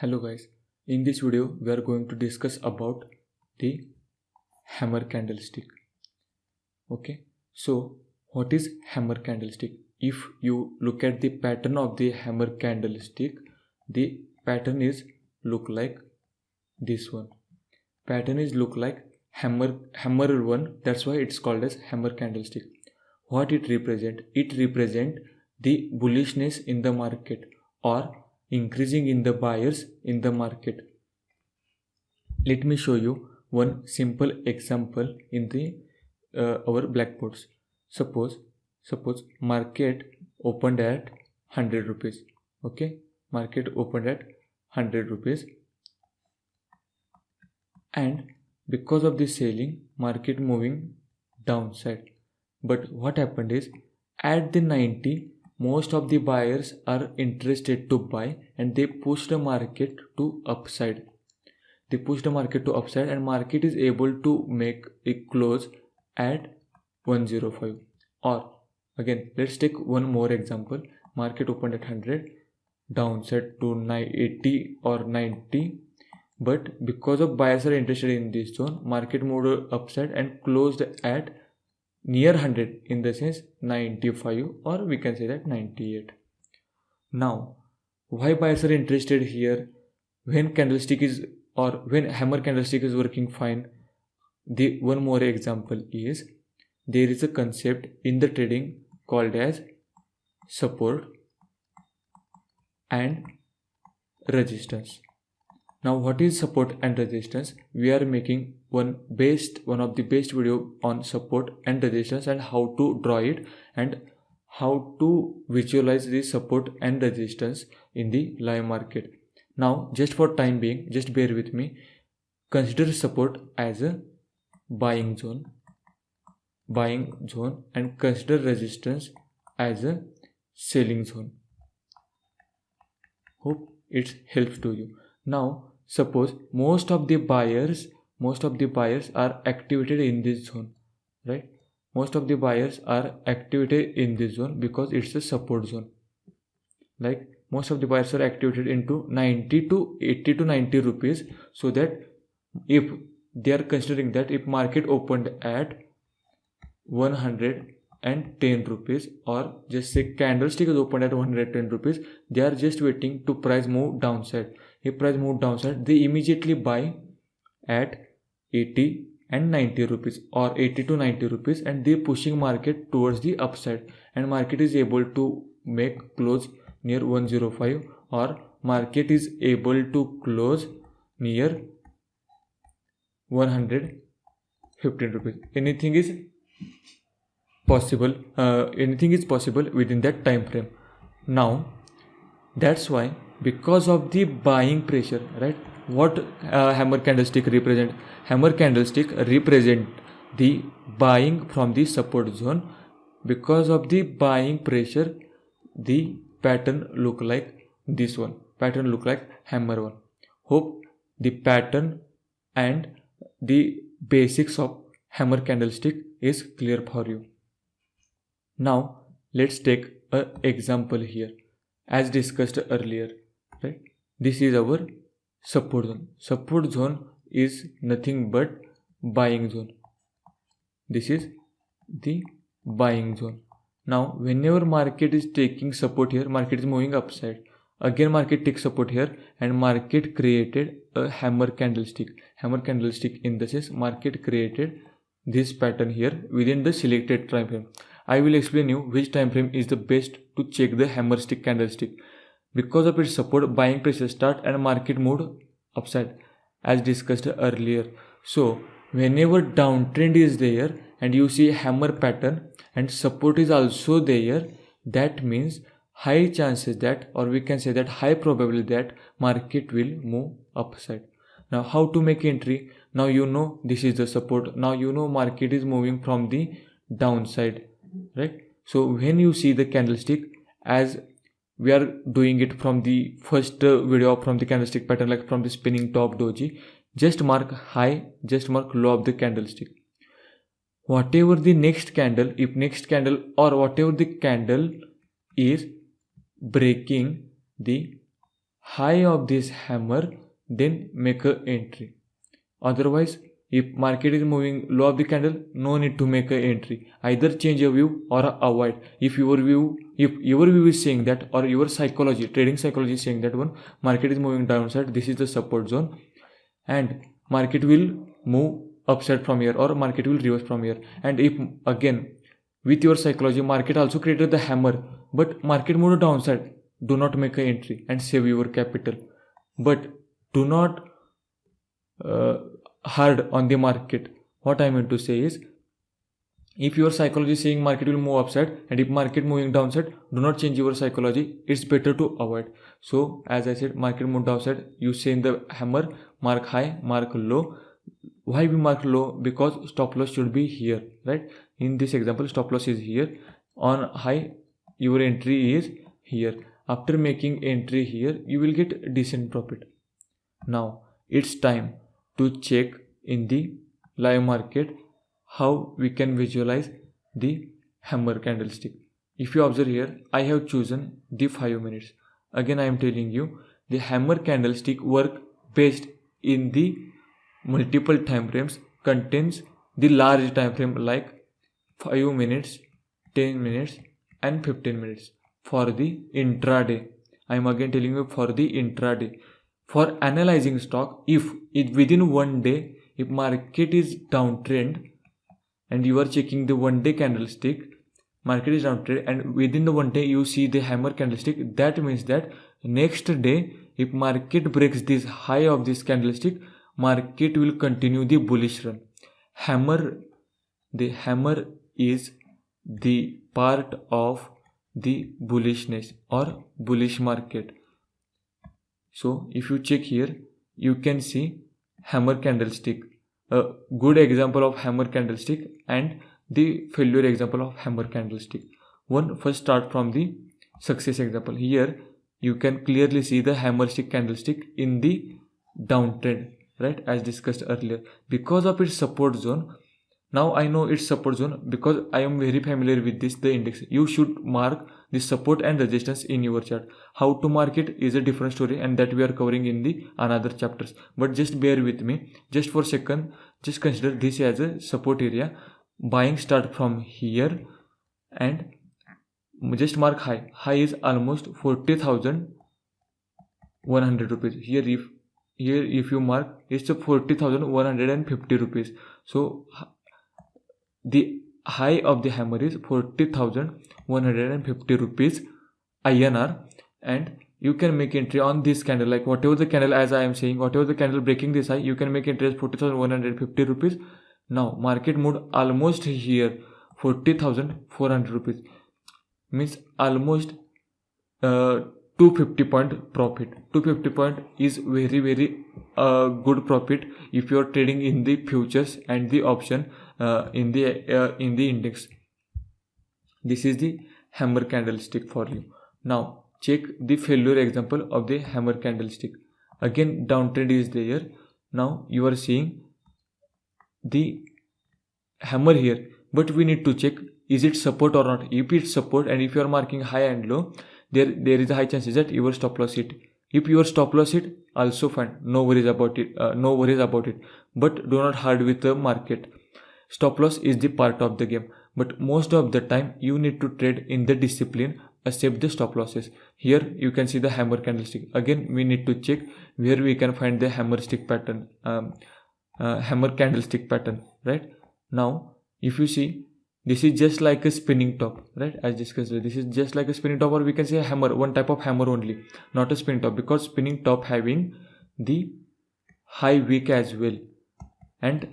Hello guys, in this video we are going to discuss about the hammer candlestick. Okay, so what is hammer candlestick? If you look at the pattern of the hammer candlestick, the pattern is look like this one. Pattern is look like hammer one, that's why it's called as hammer candlestick. What it represent? It represent the bullishness in the market or increasing in the buyers in the market. Let me show you one simple example in the our blackboards. Suppose market opened at 100 rupees. Okay, market opened at 100 rupees, and because of the selling, market moving downside. But what happened is at the 90, most of the buyers are interested to buy and they push the market to upside. They push the market to upside and market is able to make a close at 105. Or again, let's take one more example. Market opened at 100, downside to 80 or 90. But because of buyers are interested in this zone, market moved upside and closed at near 100, in the sense 95, or we can say that 98. Now, why buyers are interested here? When candlestick is, or when hammer candlestick is working fine, the one more example is there is a concept in the trading called as support and resistance. Now, what is support and resistance? We are making one of the best video on support and resistance and how to draw it and how to visualize the support and resistance in the live market. Now, just for time being, just bear with me. Consider support as a buying zone, and consider resistance as a selling zone. Hope it helps to you. Now, suppose most of the buyers are activated in this zone, right? Most of the buyers are activated in this zone because it's a support zone. Like most of the buyers are activated into 90 to 80 to 90 rupees, so that if they are considering that if market opened at 110 rupees, or just say candlestick is opened at 110 rupees, they are just waiting to price move downside. If price move downside, they immediately buy at 80 and 90 rupees or 80 to 90 rupees, and they pushing market towards the upside, and market is able to make close near 105, or market is able to close near 115 rupees. Anything is possible within that time frame. Now, that's why, because of the buying pressure, right? What hammer candlestick represent? Hammer candlestick represent the buying from the support zone. Because of the buying pressure, the pattern look like this one. Pattern look like hammer one. Hope the pattern and the basics of hammer candlestick is clear for you. Now, let's take an example here. As discussed earlier, right? This is our support zone. Support zone is nothing but buying zone. This is the buying zone. Now, whenever market is taking support here, market is moving upside. Again, market takes support here, and market created a hammer candlestick. Hammer candlestick in the sense market created this pattern here within the selected time frame. I will explain you which time frame is the best to check the hammer stick candlestick. Because of its support, buying pressure start and market moved upside, as discussed earlier. So whenever downtrend is there and you see hammer pattern and support is also there, that means high chances that, or we can say that high probability that market will move upside. Now, how to make entry? Now you know this is the support. Now you know market is moving from the downside, right? So when you see the candlestick, as we are doing it from the first video from the candlestick pattern, like from the spinning top doji, just mark high, just mark low of the candlestick. Whatever the next candle, if next candle or whatever the candle is breaking the high of this hammer, then make a entry. Otherwise, if market is moving low of the candle, no need to make a entry. Either change your view or avoid. If your view is saying that, or your psychology, trading psychology is saying that when market is moving downside, this is the support zone, and market will move upside from here, or market will reverse from here. And if again with your psychology, market also created the hammer, but market moved downside, do not make an entry and save your capital. But do not hard on the market. What I mean to say is, if your psychology is saying market will move upside, and if market moving downside, do not change your psychology. It's better to avoid. So as I said, market moved downside, you say in the hammer, mark high, mark low. Why we mark low? Because stop loss should be here, right? In this example, stop loss is here. On high, your entry is here. After making entry here, you will get decent profit. Now it's time to check in the live market how we can visualize the hammer candlestick. If you observe here, I have chosen the 5 minutes. Again, I am telling you, the hammer candlestick work best in the multiple time frames, contains the large time frame like 5 minutes, 10 minutes and 15 minutes for the intraday. I am again telling you, for the intraday. For analyzing stock, if it within one day, if market is downtrend and you are checking the 1 day candlestick, market is downtrend, and within the 1 day you see the hammer candlestick, that means that next day if market breaks this high of this candlestick, market will continue the bullish run. The hammer is the part of the bullishness or bullish market. So if you check here, you can see hammer candlestick, a good example of hammer candlestick and the failure example of hammer candlestick. First start from the success example. Here you can clearly see the hammer stick candlestick in the downtrend, right, as discussed earlier. Because of its support zone, now I know its support zone because I am very familiar with this, the index. You should mark the support and resistance in your chart. How to mark it is a different story, and that we are covering in the another chapters. But just bear with me, just for a second, just consider this as a support area. Buying start from here and just mark high. High is almost 40,100 rupees. Here if you mark, it's a 40,150 rupees. So the high of the hammer is 40,150 rupees INR, and you can make entry on this candle, like whatever the candle, as I am saying, whatever the candle breaking this high, you can make entry as 40,150 rupees. Now market moved almost here 40,400 rupees, means almost 250 point profit. 250 point is very good profit if you are trading in the futures and the option in the index. This is the hammer candlestick for you. Now check the failure example of the hammer candlestick. Again downtrend is there. Now you are seeing the hammer here, but we need to check, is it support or not? If it's support, and if you are marking high and low, there is a high chances that your stop loss hit. If your stop loss hit, also fine, no worries about it. But do not hard with the market. Stop loss is the part of the game, but most of the time you need to trade in the discipline, accept the stop losses. Here you can see the hammer candlestick. Again we need to check where we can find the hammer stick pattern, hammer candlestick pattern, right? Now if you see, this is just like a spinning top, right, as discussed. This is just like a spinning top, or we can say a hammer, one type of hammer only, not a spinning top, because spinning top having the high wick as well, and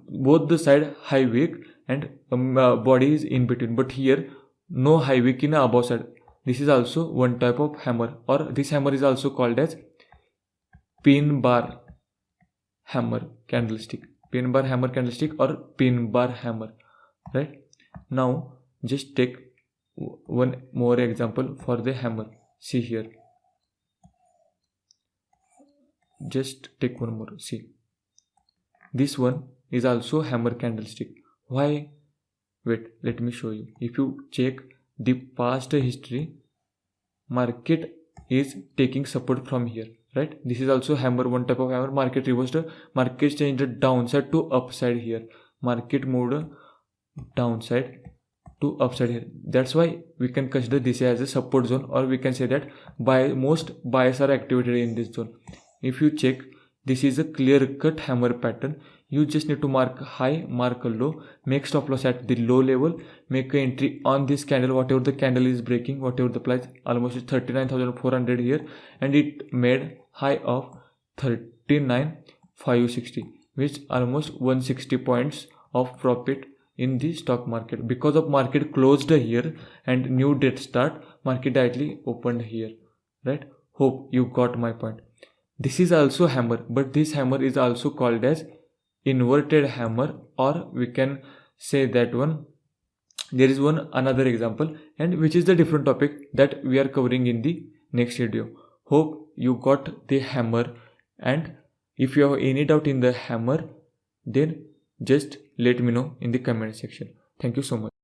both the side high wick and body is in between. But here no high wick in the above side. This is also one type of hammer, or this hammer is also called as pin bar hammer candlestick, pin bar hammer candlestick, or pin bar hammer, right? Now just take one more example for the hammer. See here, just take one more. See, this one is also hammer candlestick. Why? Wait, let me show you. If you check the past history, market is taking support from here, right? This is also hammer, one type of hammer. Market reversed, market changed downside to upside here, market moved downside to upside here. That's why we can consider this as a support zone, or we can say that most buyers are activated in this zone. If you check, this is a clear cut hammer pattern. You just need to mark high, mark a low, make stop loss at the low level, make an entry on this candle, whatever the candle is breaking, whatever the price, almost 39,400 here, and it made high of 39,560, which almost 160 points of profit in the stock market. Because of market closed here and new date start, market directly opened here, right? Hope you got my point. This is also hammer, but this hammer is also called as inverted hammer, or we can say that one. There is one another example, and which is the different topic that we are covering in the next video. Hope you got the hammer, and if you have any doubt in the hammer, then just let me know in the comment section. Thank you so much.